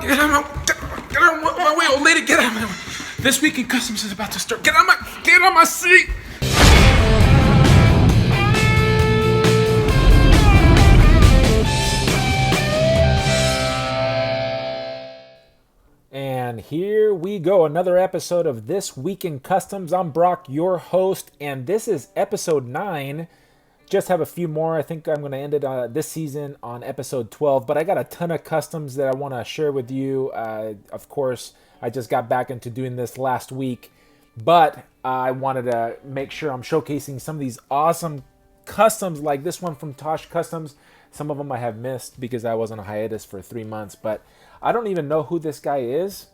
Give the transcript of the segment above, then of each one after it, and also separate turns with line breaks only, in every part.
Get out of my way, old lady. Get out of my way. This weekend customs is about to start. Get on my seat.
And here we go, another episode of This Week in Customs. I'm Brock, your host, and this is episode 9. Just have a few more. I think I'm going to end it this season on episode 12, but I got a ton of customs that I want to share with you. Of course, I just got back into doing this last week, but I wanted to make sure I'm showcasing some of these awesome customs like this one from Tosh Customs. Some of them I have missed because I was on a hiatus for 3 months, but I don't even know who this guy is.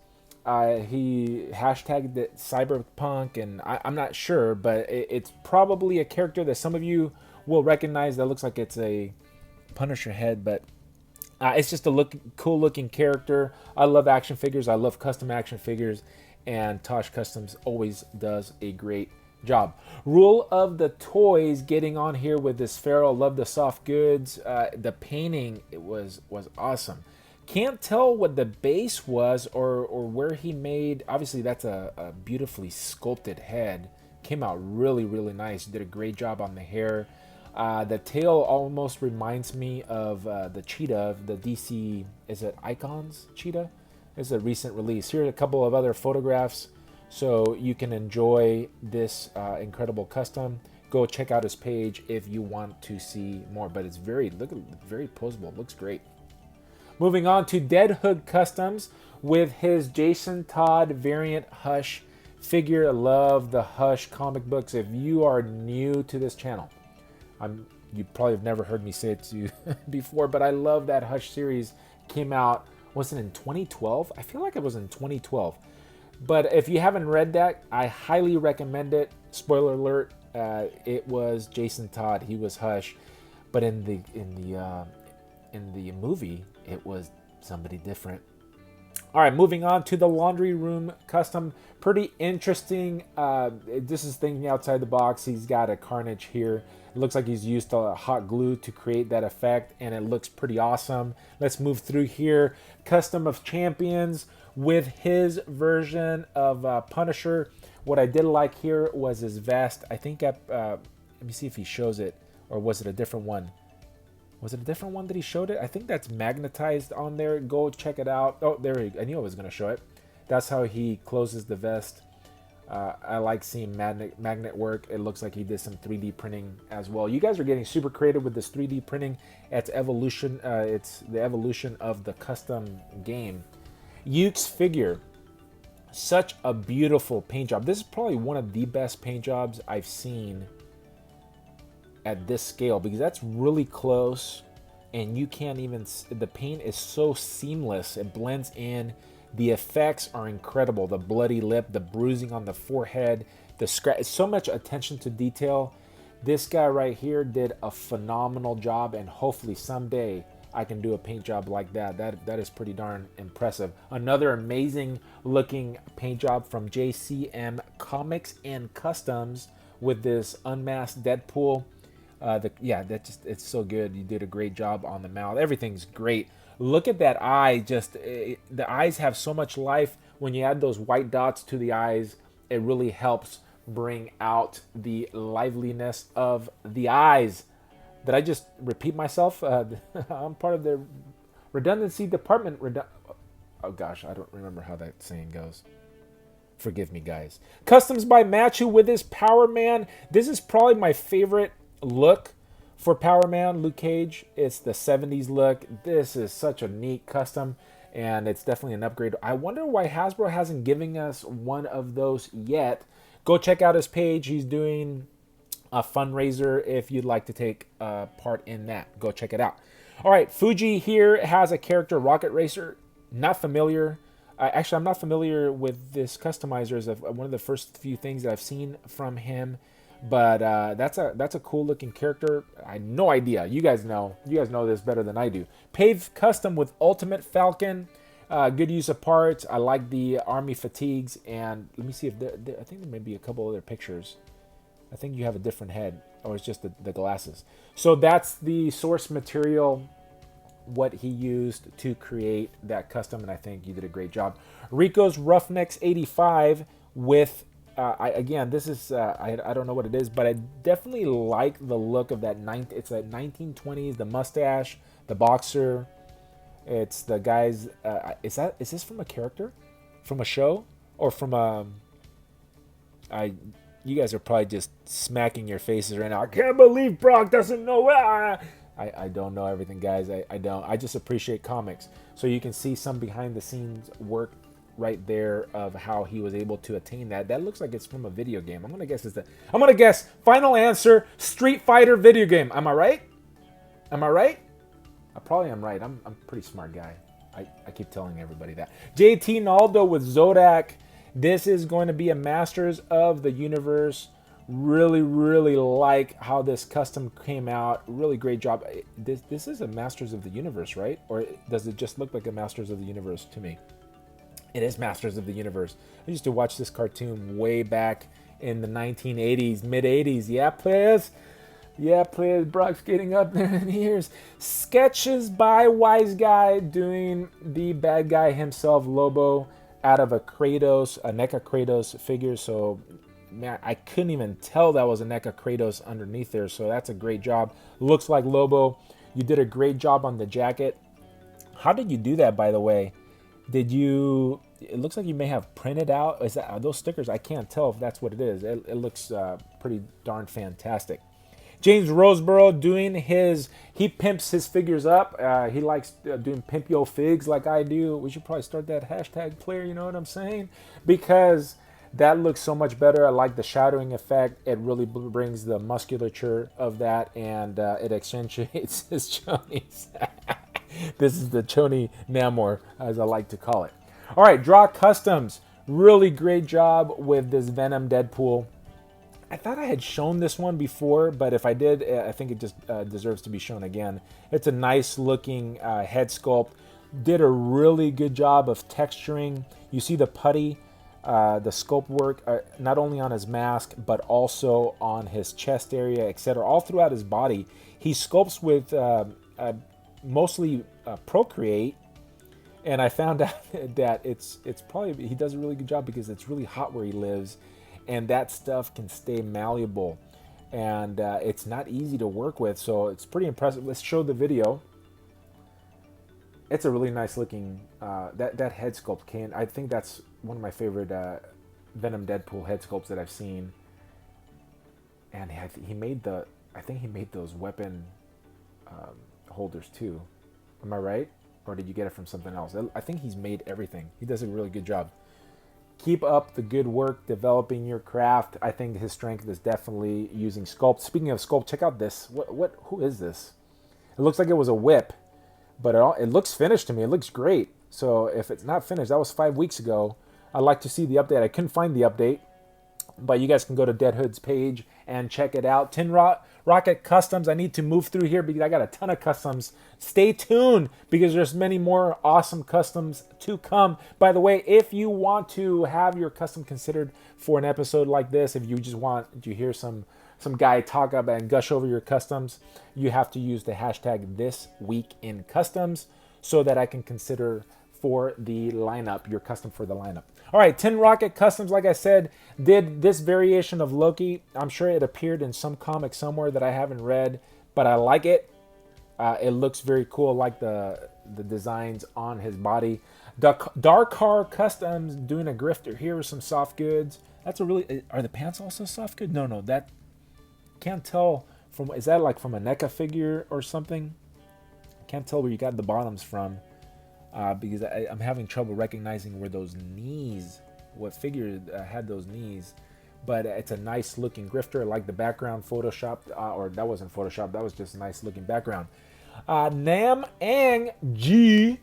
He hashtagged it cyberpunk, and I'm not sure, but it's probably a character that some of you will recognize. That looks like it's a Punisher head, but it's just a cool looking character. I love action figures. I love custom action figures, and Tosh Customs always does a great job. Rule of the Toys getting on here with this Pharaoh. Love the soft goods. The painting, it was awesome. Can't tell what the base was or where he made. Obviously, that's a beautifully sculpted head. Came out really, really nice. Did a great job on the hair. The tail almost reminds me of the cheetah, the DC, is it Icons cheetah? It's a recent release. Here are a couple of other photographs so you can enjoy this incredible custom. Go check out his page if you want to see more, but it's very posable. Looks great. Moving on to Dead Hood Customs with his Jason Todd variant Hush figure. I love the Hush comic books. If you are new to this channel, you probably have never heard me say it to you before, but I love that Hush series. Came out, was it in 2012? I feel like it was in 2012. But if you haven't read that, I highly recommend it. Spoiler alert, it was Jason Todd. He was Hush, but in the movie, it was somebody different. All right, moving on to the Laundry Room Custom. Pretty interesting. This is thinking outside the box. He's got a Carnage here. It looks like he's used hot glue to create that effect, and it looks pretty awesome. Let's move through here. Custom of Champions with his version of Punisher. What I did like here was his vest. I think, let me see if he shows it, or was it a different one? Was it a different one that he showed it? I think that's magnetized on there. Go check it out. Oh, there he, I knew I was going to show it. That's how he closes the vest. I like seeing magnet work. It looks like he did some 3D printing as well. You guys are getting super creative with this 3D printing. It's evolution. It's the evolution of the custom game. Yuke's figure. Such a beautiful paint job. This is probably one of the best paint jobs I've seen at this scale, because that's really close and you can't even, the paint is so seamless. It blends in. The effects are incredible. The bloody lip, the bruising on the forehead, the scratch, so much attention to detail. This guy right here did a phenomenal job, and hopefully someday I can do a paint job like that. That is pretty darn impressive. Another amazing looking paint job from JCM Comics and Customs with this unmasked Deadpool. It's so good. You did a great job on the mouth. Everything's great. Look at that eye. The eyes have so much life. When you add those white dots to the eyes, it really helps bring out the liveliness of the eyes. Did I just repeat myself? I'm part of the redundancy department. Oh gosh, I don't remember how that saying goes. Forgive me, guys. Customs by Mathieu with his Power Man. This is probably my favorite look for Power Man, Luke Cage. It's the 70s look. This is such a neat custom, and it's definitely an upgrade. I wonder why Hasbro hasn't given us one of those yet. Go check out his page. He's doing a fundraiser if you'd like to take part in that. Go check it out. All right, Fuji here has a character, Rocket Racer. Not familiar. Actually, I'm not familiar with this customizer. It's one of the first few things that I've seen from him. But that's a cool looking character. I had no idea. You guys know this better than I do. Pave Custom with Ultimate Falcon. Good use of parts. I like the army fatigues. And let me see if I think there may be a couple other pictures. I think you have a different head, or it's just the glasses. So that's the source material what he used to create that custom, and I think you did a great job. Rico's Roughnecks 85 with, again, this is, I don't know what it is, but I definitely like the look of that. It's a 1920s, the mustache, the boxer. It's the guys, is this from a character? From a show? Or from a, you guys are probably just smacking your faces right now. I can't believe Brock doesn't know. I don't know everything, guys. I don't. I just appreciate comics. So you can see some behind the scenes work right there of how he was able to attain that. That looks like it's from a video game. I'm gonna guess final answer, Street Fighter video game. Am I right? Am I right? I probably am right. I'm a pretty smart guy. I keep telling everybody that. JT Naldo with Zodak. This is going to be a Masters of the Universe. Really, really like how this custom came out. Really great job. This is a Masters of the Universe, right? Or does it just look like a Masters of the Universe to me? It is Masters of the Universe. I used to watch this cartoon way back in the 1980s, mid-80s. Yeah, players. Yeah, players. Brock's getting up there in years. Sketches by Wise Guy doing the bad guy himself, Lobo, out of a NECA Kratos figure. So, man, I couldn't even tell that was a NECA Kratos underneath there. So that's a great job. Looks like Lobo. You did a great job on the jacket. How did you do that, by the way? Did you? It looks like you may have printed out. Are those stickers? I can't tell if that's what it is. It looks pretty darn fantastic. James Roseborough doing he pimps his figures up. He likes doing pimp yo figs like I do. We should probably start that hashtag player, you know what I'm saying? Because that looks so much better. I like the shadowing effect. It really brings the musculature of that, and it accentuates his chonies. This is the choni Namor, as I like to call it. All right, Draw Customs. Really great job with this Venom Deadpool. I thought I had shown this one before, but if I did, I think it just deserves to be shown again. It's a nice looking head sculpt. Did a really good job of texturing. You see the putty, the sculpt work, not only on his mask, but also on his chest area, etc. All throughout his body. He sculpts with mostly Procreate, and I found out that it's probably, he does a really good job because it's really hot where he lives. And that stuff can stay malleable, and it's not easy to work with, so it's pretty impressive. Let's show the video. It's a really nice looking that head sculpt. I think that's one of my favorite Venom Deadpool head sculpts that I've seen. And he made I think he made those weapon holders too. Am I right? Or did you get it from something else? I think he's made everything. He does a really good job. Keep up the good work developing your craft. I think his strength is definitely using sculpt. Speaking of sculpt, check out this. Who is this? It looks like it was a whip, but it looks finished to me. It looks great. So if it's not finished, that was 5 weeks ago. I'd like to see the update. I couldn't find the update, but you guys can go to Dead Hood's page and check it out. Rocket Customs. I need to move through here because I got a ton of customs. Stay tuned because there's many more awesome customs to come. By the way, if you want to have your custom considered for an episode like this, if you just want to hear some guy talk up and gush over your customs, you have to use the hashtag #ThisWeekInCustoms so that I can consider for the lineup, your custom for the lineup. All right, Tin Rocket Customs, like I said, did this variation of Loki. I'm sure it appeared in some comic somewhere that I haven't read, but I like it. It looks very cool, like the designs on his body. Darkar Customs doing a grifter here with some soft goods. That's a really, are the pants also soft good? No, that, can't tell from, is that like from a NECA figure or something? Can't tell where you got the bottoms from. Because I'm having trouble recognizing where those knees, what figure had those knees. But it's a nice looking grifter. I like the background photoshopped, or that wasn't photoshopped, that was just a nice looking background. Nam Ang G.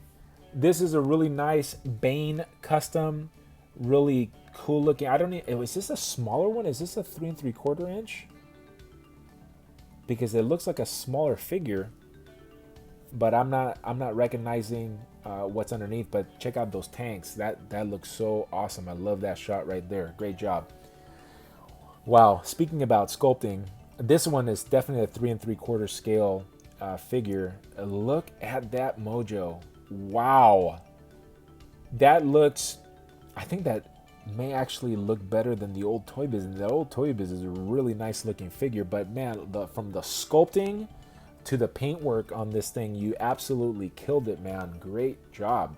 This is a really nice Bane custom. Really cool looking. I don't know, is this a smaller one? Is this a 3 3/4 inch? Because it looks like a smaller figure. But I'm not recognizing what's underneath. But check out those tanks. That looks so awesome. I love that shot right there. Great job. Wow. Speaking about sculpting, this one is definitely a 3 3/4 scale figure. Look at that mojo. Wow. That looks, I think that may actually look better than the old Toy Biz. And the old Toy Biz is a really nice looking figure, but man, from the sculpting to the paintwork on this thing, you absolutely killed it, man. Great job.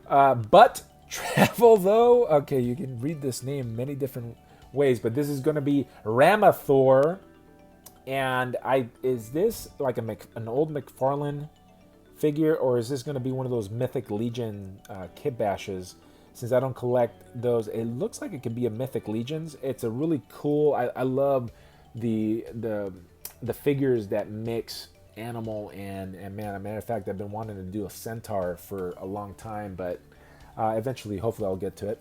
But Travel, though, okay, you can read this name many different ways, but this is going to be Ramathor. And is this like an old McFarlane figure, or is this going to be one of those Mythic Legion kit bashes? Since I don't collect those, it looks like it could be a Mythic Legions. It's a really cool. I love the figures that mix animal and man. As a matter of fact, I've been wanting to do a centaur for a long time, but eventually, hopefully, I'll get to it.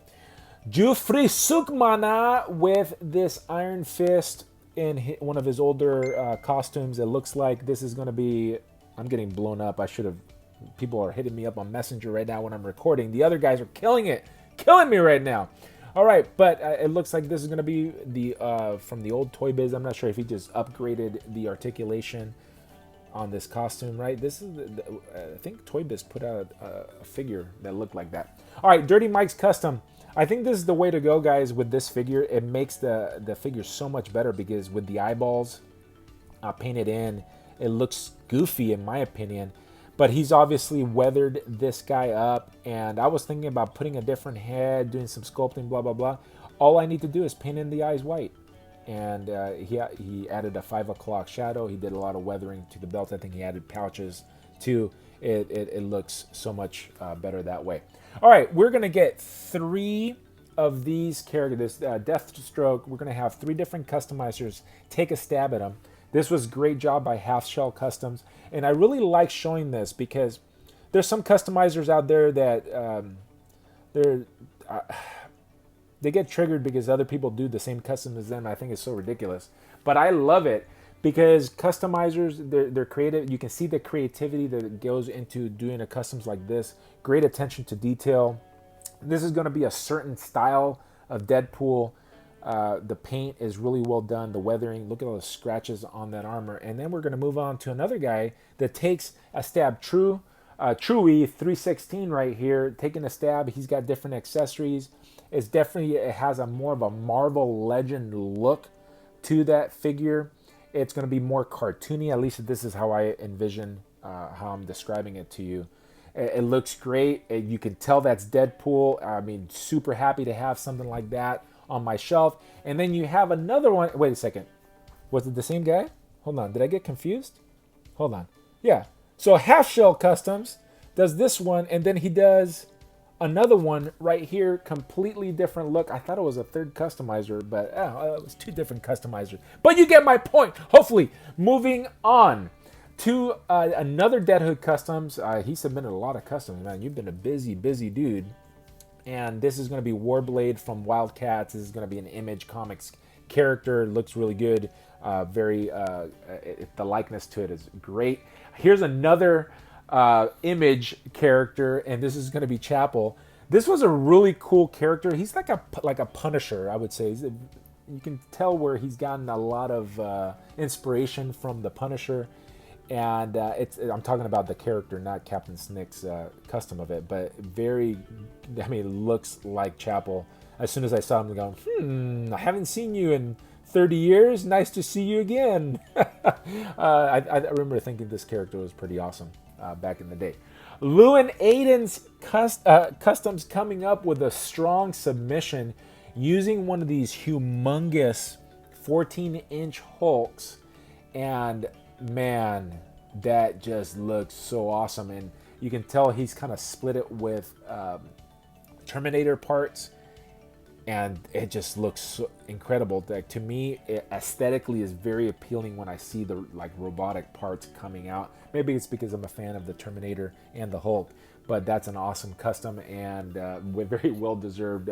Jufri Sukmana with this Iron Fist in one of his older costumes. It looks like this is going to be. I'm getting blown up. I should have. People are hitting me up on Messenger right now when I'm recording. The other guys are killing me right now. All right, but it looks like this is going to be the from the old Toy Biz. I'm not sure if he just upgraded the articulation on this costume, right? This is, I think Toy Biz put out a figure that looked like that. All right, Dirty Mike's Custom. I think this is the way to go, guys, with this figure. It makes the figure so much better because with the eyeballs painted in, it looks goofy in my opinion. But he's obviously weathered this guy up, and I was thinking about putting a different head, doing some sculpting, blah, blah, blah. All I need to do is paint in the eyes white. And he added a 5 o'clock shadow. He did a lot of weathering to the belt. I think he added pouches too. It looks so much better that way. All right, we're going to get 3 of these characters. Deathstroke, we're going to have 3 different customizers take a stab at them. This was a great job by Half Shell Customs. And I really like showing this because there's some customizers out there that they get triggered because other people do the same custom as them. I think it's so ridiculous. But I love it because customizers, they're creative. You can see the creativity that goes into doing a customs like this. Great attention to detail. This is going to be a certain style of Deadpool. The paint is really well done. The weathering, look at all the scratches on that armor. And then we're going to move on to another guy that takes a stab. Truey 316 right here, taking a stab. He's got different accessories. It has a more of a Marvel Legend look to that figure. It's going to be more cartoony. At least this is how I envision how I'm describing it to you. It looks great. You can tell that's Deadpool. I mean, super happy to have something like that on my shelf. And then you have another one. Wait a second. Was it the same guy? Hold on. Did I get confused? Hold on. Yeah. So Half Shell Customs does this one, and then he does another one right here. Completely different look. I thought it was a third customizer, but it was 2 different customizers. But you get my point. Hopefully. Moving on to another Dead Hood Customs. He submitted a lot of customs. Man, you've been a busy the And this is going to be Warblade from Wildcats. This is going to be an Image Comics character. It looks really good. The likeness to it is great. Here's another Image character, and this is going to be Chapel. This was a really cool character. He's like a Punisher, I would say. You can tell where he's gotten a lot of inspiration from the Punisher. And I'm talking about the character, not Captain Snick's custom of it, but it looks like Chapel. As soon as I saw him, I'm going, I haven't seen you in 30 years. Nice to see you again. I remember thinking this character was pretty awesome back in the day. Lewin Aiden's Customs coming up with a strong submission using one of these humongous 14-inch Hulks. And man, that just looks so awesome. And you can tell he's kind of split it with Terminator parts, and it just looks so incredible. Like, to me, it aesthetically is very appealing when I see the robotic parts coming out. Maybe it's because I'm a fan of the Terminator and the Hulk, but that's an awesome custom, and with very well-deserved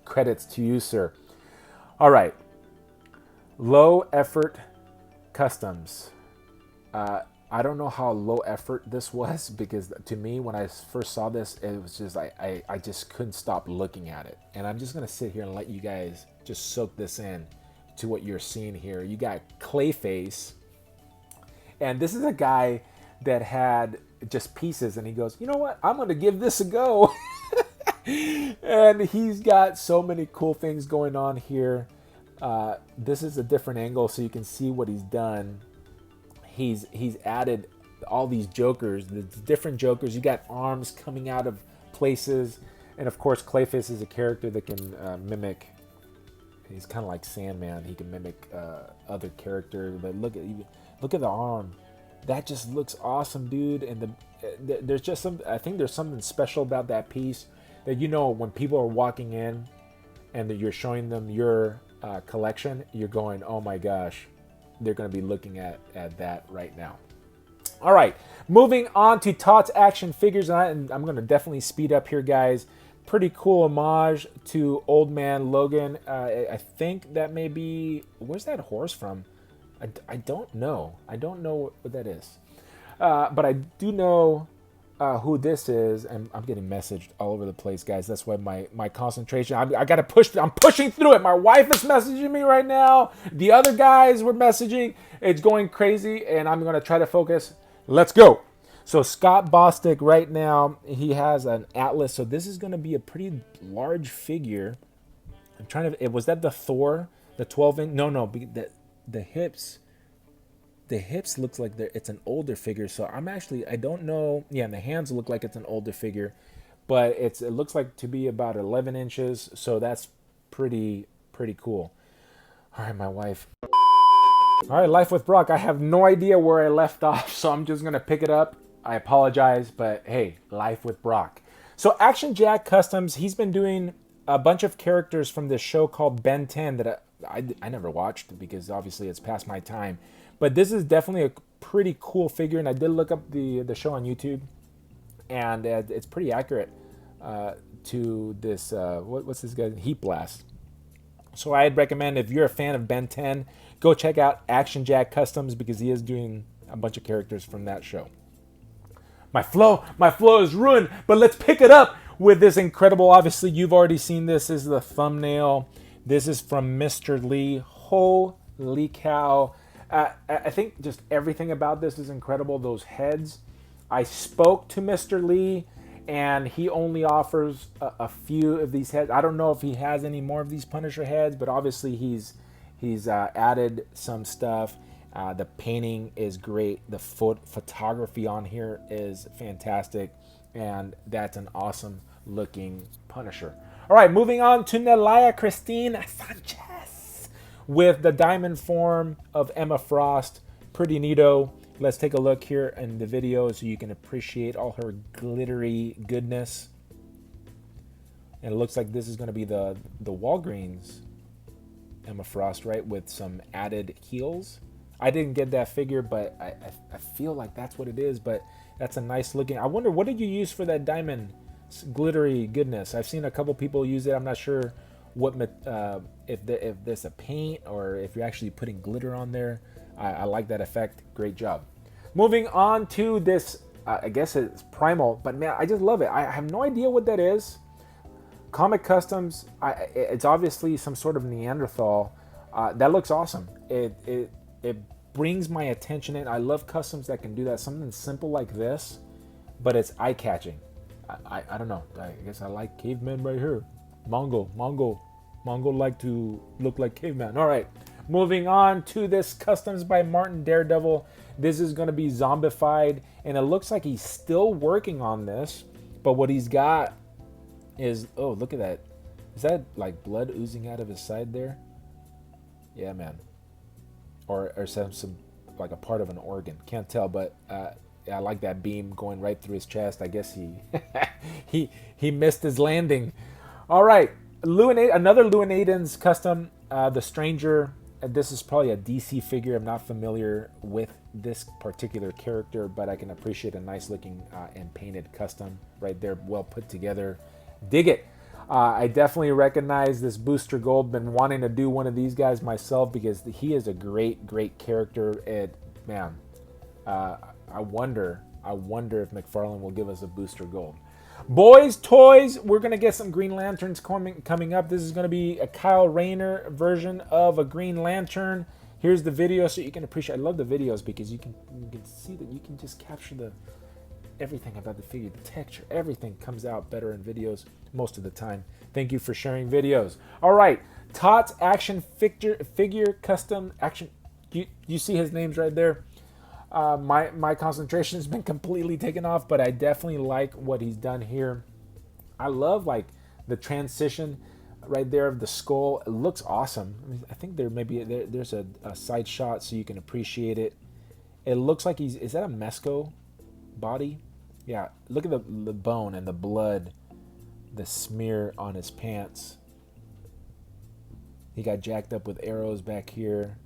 credits to you, sir. All right, Low Effort Customs. I don't know how low effort this was, because to me, when I first saw this, it was just I just couldn't stop looking at it. And I'm just going to sit here and let you guys just soak this in to what you're seeing here. You got Clayface, And this is a guy that had just pieces, and he goes, you know what? I'm going to give this a go. And he's got so many cool things going on here. This is a different angle so you can see what he's done. He's added all these jokers, the different jokers. You got arms coming out of places. And of course, Clayface is a character that can mimic. He's kind of like Sandman. He can mimic other characters. But look at the arm. That just looks awesome, dude. And there's just some. I think there's something special about that piece that, you know, when people are walking in and that you're showing them your collection, you're going, oh my gosh, they're going to be looking at that right now. All right, moving on to Todd's action figures, and I'm going to definitely speed up here, guys. Pretty cool homage to Old Man Logan. I think that may be, where's that horse from? I don't know. I don't know what that is. But I do know who this is, and I'm getting messaged all over the place, guys. That's why my concentration, I got to push. I'm pushing through it. My wife is messaging me right now. The other guys were messaging. It's going crazy, and I'm going to try to focus. Let's go. So Scott Bostic right now, he has an Atlas. So this is going to be a pretty large figure. I'm trying to, was that the Thor, the 12-inch? No, the hips. The hips looks like it's an older figure. So I don't know. Yeah, and the hands look like it's an older figure. But it looks like to be about 11 inches. So that's pretty cool. All right, my wife. All right, Life with Brock. I have no idea where I left off. So I'm just going to pick it up. I apologize, but hey, Life with Brock. So Action Jack Customs, he's been doing a bunch of characters from this show called Ben 10 that I never watched because obviously it's past my time. But this is definitely a pretty cool figure, and I did look up the show on YouTube, and it's pretty accurate to this, what's this guy? Heat Blast. So I'd recommend, if you're a fan of Ben 10, go check out Action Jack Customs because he is doing a bunch of characters from that show. My flow is ruined, but let's pick it up with this incredible, obviously you've already seen this is the thumbnail. This is from Mr. Lee. Holy cow. I think just everything about this is incredible. Those heads. I spoke to Mr. Lee, and he only offers a few of these heads. I don't know if he has any more of these Punisher heads, but obviously he's added some stuff. The painting is great. The photography on here is fantastic. And that's an awesome looking Punisher. All right, moving on to Nelia Christine Sanchez with the diamond form of Emma Frost. Pretty neato. Let's take a look here in the video so you can appreciate all her glittery goodness. And it looks like this is going to be the Walgreens Emma Frost, right? With some added heels. I didn't get that figure, but I feel like that's what it is. But that's a nice looking. I wonder, what did you use for that diamond glittery goodness? I've seen a couple people use it. I'm not sure what if there's a paint or if you're actually putting glitter on there. I like that effect. Great job. Moving on to this, I guess it's Primal, but man, I just love it. I have no idea what that is. Comic Customs. It's obviously some sort of Neanderthal. That looks awesome. It brings my attention in. I love customs that can do that. Something simple like this, but it's eye-catching. I don't know. I guess I like cavemen right here. Mongol like to look like caveman. All right, moving on to this Customs by Martin Daredevil. This is going to be zombified, and it looks like he's still working on this. But what he's got is, oh, look at that. Is that like blood oozing out of his side there? Yeah, man. Or some like a part of an organ. Can't tell, but I like that beam going right through his chest. I guess he missed his landing. All right, another Luanaden's custom, the Stranger. This is probably a DC figure. I'm not familiar with this particular character, but I can appreciate a nice looking and painted custom right there, well put together. Dig it. I definitely recognize this Booster Gold. Been wanting to do one of these guys myself because he is a great character. Man, I wonder if McFarlane will give us a Booster Gold. Boys Toys, we're gonna get some Green Lanterns coming up. This is gonna be a Kyle Rayner version of a Green Lantern. Here's the video so you can appreciate. I love the videos because you can see that you can just capture everything about the figure, the texture, everything comes out better in videos most of the time. Thank you for sharing videos. All right, Tots Action Figure Custom Action. You see his names right there. My concentration has been completely taken off, but I definitely like what he's done here. I love like the transition right there of the skull. It looks awesome. I mean, I think there's a side shot so you can appreciate it. It looks like is that a Mesco body? Yeah, look at the bone and the blood, the smear on his pants. He got jacked up with arrows back here.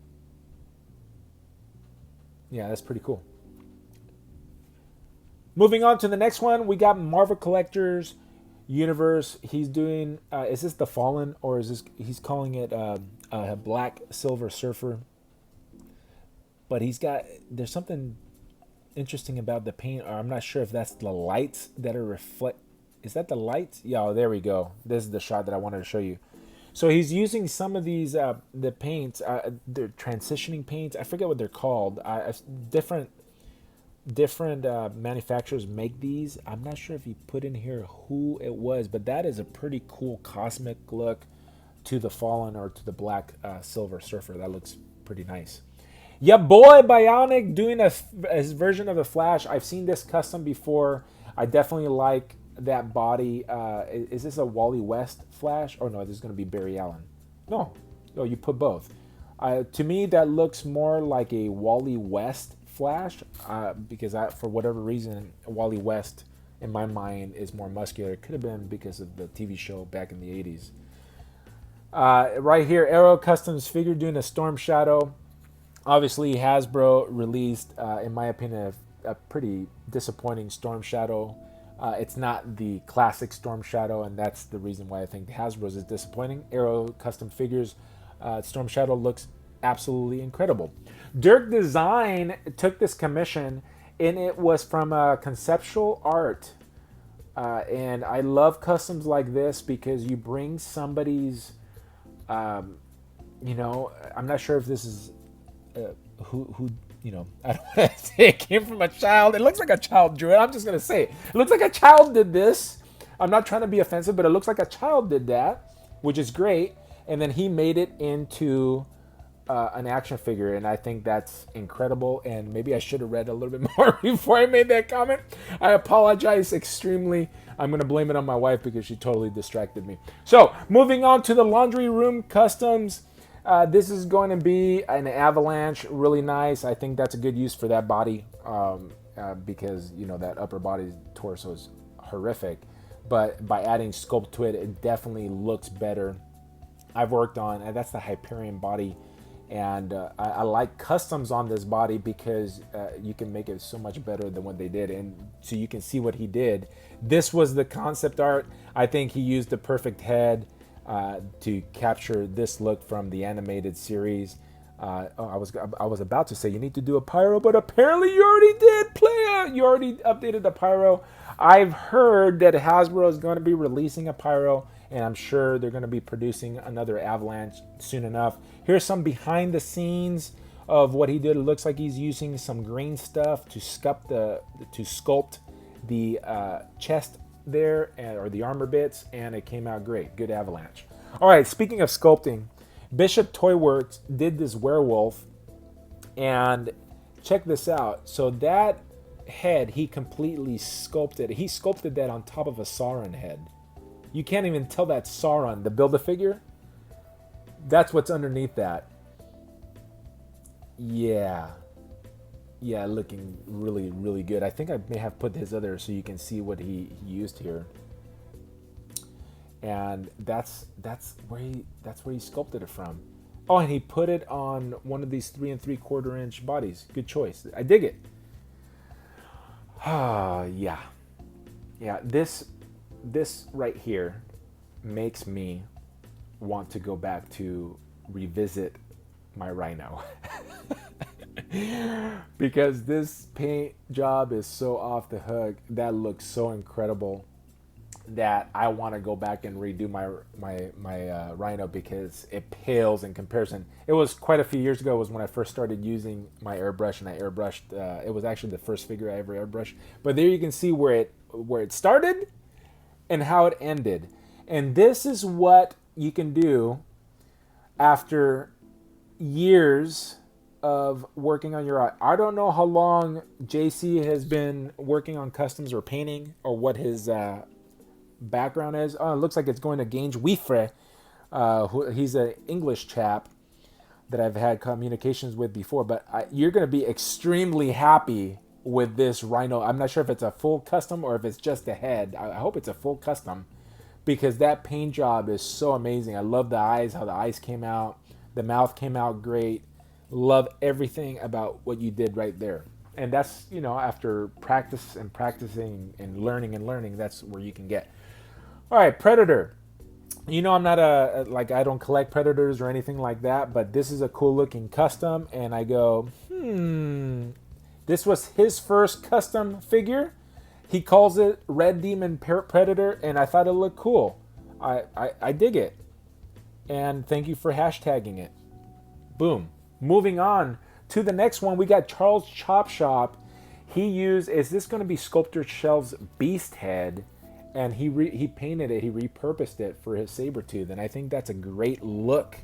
Yeah, that's pretty cool. Moving on to the next one, we got Marvel Collectors Universe. He's doing, is this the Fallen, or is this, he's calling it a Black Silver Surfer. But there's something interesting about the paint, or I'm not sure if that's the lights that are is that the lights? Yeah, there we go. This is the shot that I wanted to show you. So he's using some of these, the paints, they're transitioning paints. I forget what they're called. Different manufacturers make these. I'm not sure if he put in here who it was, but that is a pretty cool cosmic look to the Fallen or to the Black Silver Surfer. That looks pretty nice. Yeah, boy, Bionic doing his version of the Flash. I've seen this custom before. I definitely like that body. Is this a Wally West Flash? Or no, this is going to be Barry Allen. No, you put both. To me, that looks more like a Wally West Flash because for whatever reason, Wally West, in my mind, is more muscular. It could have been because of the TV show back in the 80s. Right here, Arrow Customs figure doing a Storm Shadow. Obviously, Hasbro released, in my opinion, a pretty disappointing Storm Shadow. It's not the classic Storm Shadow, and that's the reason why I think Hasbro's is disappointing. Arrow Custom Figures Storm Shadow looks absolutely incredible. Dirk Design took this commission, and it was from Conceptual Art. And I love customs like this because you bring somebody's, I'm not sure if this is who I don't want to say it came from a child. It looks like a child drew it. I'm just going to say it. It looks like a child did this. I'm not trying to be offensive, but it looks like a child did that, which is great. And then he made it into an action figure, and I think that's incredible. And maybe I should have read a little bit more before I made that comment. I apologize extremely. I'm going to blame it on my wife because she totally distracted me. So, moving on to the Laundry Room Customs. This is going to be an Avalanche, really nice. I think that's a good use for that body because, that upper body torso is horrific. But by adding sculpt to it, it definitely looks better. I've worked on, and that's the Hyperion body. And I like customs on this body because you can make it so much better than what they did. And so you can see what he did. This was the concept art. I think he used the perfect head to capture this look from the animated series. I was about to say you need to do a pyro, but apparently you already did, player. You already updated the pyro. I've heard that Hasbro is going to be releasing a pyro, and I'm sure they're going to be producing another Avalanche soon enough. Here's some behind the scenes of what he did. It looks like he's using some green stuff to sculpt the chest there, or the armor bits, and it came out great. Good Avalanche. All right, speaking of sculpting, Bishop Toy Works did this werewolf, and check this out. So that head, he completely sculpted. He sculpted that on top of a Sauron head. You can't even tell that's Sauron. The Build-A-Figure, that's what's underneath that. Yeah, looking really, really good. I think I may have put his other so you can see what he used here. And that's where he sculpted it from. Oh, and he put it on one of these 3 3/4 inch bodies. Good choice. I dig it. Yeah. This right here makes me want to go back to revisit my Rhino. Because this paint job is so off the hook. That looks so incredible. that I want to go back and redo my Rhino because it pales in comparison. It was quite a few years ago was when I first started using my airbrush, and I airbrushed. It was actually the first figure I ever airbrushed. But there you can see where it started and how it ended. And this is what you can do after years of working on your eye. I don't know how long JC has been working on customs or painting, or what his background is. Oh, it looks like it's going to Gange Wifre. He's an English chap that I've had communications with before, but you're going to be extremely happy with this Rhino. I'm not sure if it's a full custom or if it's just a head. I hope it's a full custom, because that paint job is so amazing. I love the eyes, how the eyes came out. The mouth came out great. Love everything about what you did right there. And that's, after practice and practicing and learning, that's where you can get. All right, Predator. I'm not I don't collect Predators or anything like that, but this is a cool looking custom. And I go, this was his first custom figure. He calls it Red Demon Predator, and I thought it looked cool. I dig it. And thank you for hashtagging it. Boom. Moving on to the next one, we got Charles Chop Shop. Is this going to be Sculptor Shelv's Beast Head? And he painted it, he repurposed it for his Sabretooth. And I think that's a great look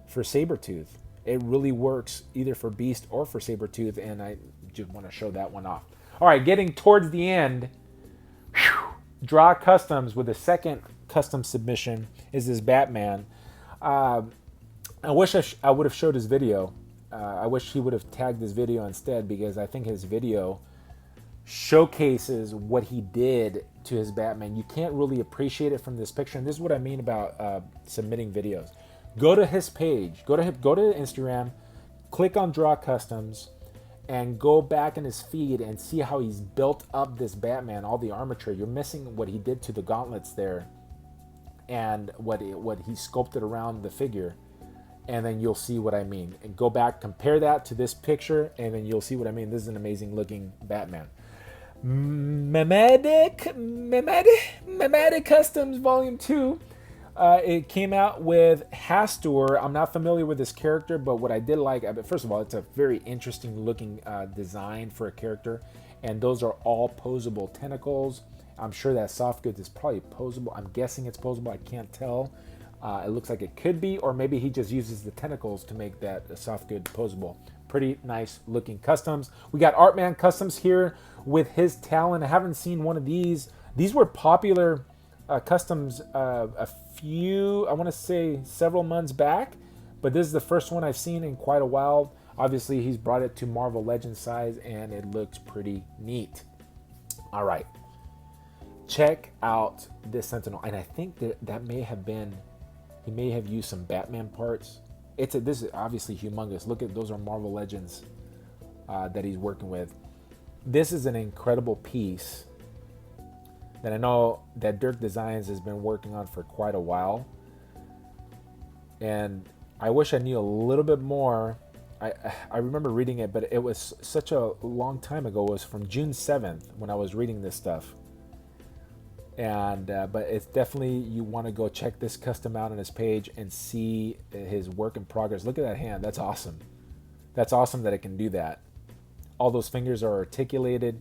for Sabretooth. It really works either for Beast or for Sabretooth, and I just want to show that one off. All right, getting towards the end, Draw Customs with the second custom submission is this Batman. I wish I would have showed his video. I wish he would have tagged his video instead, because I think his video showcases what he did to his Batman. You can't really appreciate it from this picture, and this is what I mean about submitting videos. Go to his page, go to Instagram, click on Draw Customs, and go back in his feed and see how he's built up this Batman, all the armature. You're missing what he did to the gauntlets there, and what he sculpted around the figure. And then you'll see what I mean. And go back, compare that to this picture, and then you'll see what I mean. This is an amazing looking Batman. Mehmedic Customs Volume 2. It came out with Hastur. I'm not familiar with this character, but what I did like, first of all, it's a very interesting looking design for a character. And those are all posable tentacles. I'm sure that soft goods is probably posable. I'm guessing it's posable. I can't tell. It looks like it could be, or maybe he just uses the tentacles to make that soft good posable. Pretty nice looking customs. We got Artman Customs here with his Talon. I haven't seen one of these. These were popular customs a few, I want to say several months back, but this is the first one I've seen in quite a while. Obviously, he's brought it to Marvel Legends size, and it looks pretty neat. All right. Check out this Sentinel. And I think that may have been, he may have used some Batman parts. This is obviously humongous. Look at, those are Marvel Legends that he's working with. This is an incredible piece that I know that Dirk Designs has been working on for quite a while. And I wish I knew a little bit more. I remember reading it, but it was such a long time ago. It was from June 7th when I was reading this stuff. And but it's definitely, you want to go check this custom out on his page and see his work in progress. Look at that hand. That's awesome. That's awesome that it can do that. All those fingers are articulated.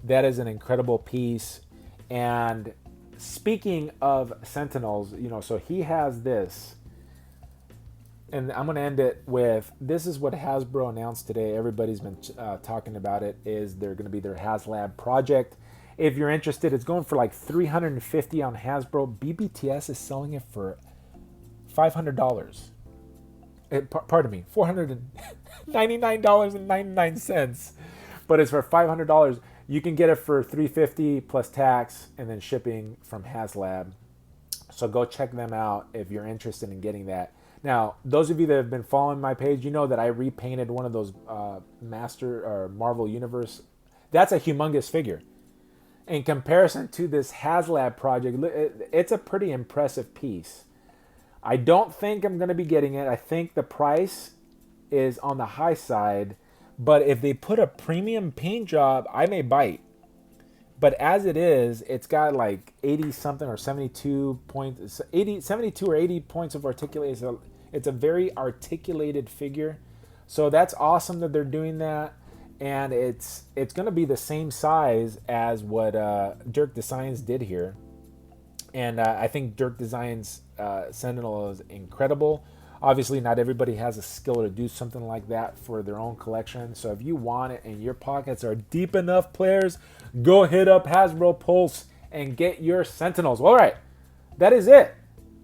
That is an incredible piece. And speaking of Sentinels, so he has this. And I'm going to end it with, this is what Hasbro announced today. Everybody's been talking about it, is they're going to be their HasLab project. If you're interested, it's going for like $350 on Hasbro. BBTS is selling it for $500. Pardon me, $499.99. But it's for $500. You can get it for $350 plus tax and then shipping from HasLab. So go check them out if you're interested in getting that. Now, those of you that have been following my page, you know that I repainted one of those Master or Marvel Universe. That's a humongous figure. In comparison to this HasLab project, it's a pretty impressive piece. I don't think I'm going to be getting it. I think the price is on the high side. But if they put a premium paint job, I may bite. But as it is, it's got like 80 something or 72 points, 72 or 80 points of articulation. It's a very articulated figure. So that's awesome that they're doing that. And it's going to be the same size as what Dirk Designs did here. And I think Dirk Designs Sentinel is incredible. Obviously, not everybody has a skill to do something like that for their own collection. So if you want it and your pockets are deep enough, players, go hit up Hasbro Pulse and get your Sentinels. All right, that is it.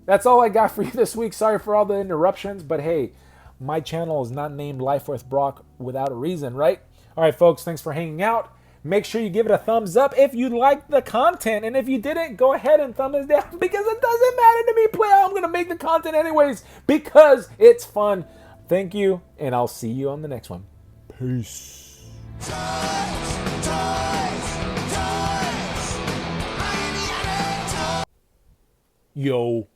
That's all I got for you this week. Sorry for all the interruptions, but hey, my channel is not named Life with Brock without a reason, right? All right, folks, thanks for hanging out. Make sure you give it a thumbs up if you liked the content. And if you didn't, go ahead and thumb us down because it doesn't matter to me, player. I'm going to make the content anyways because it's fun. Thank you, and I'll see you on the next one. Peace. Yo.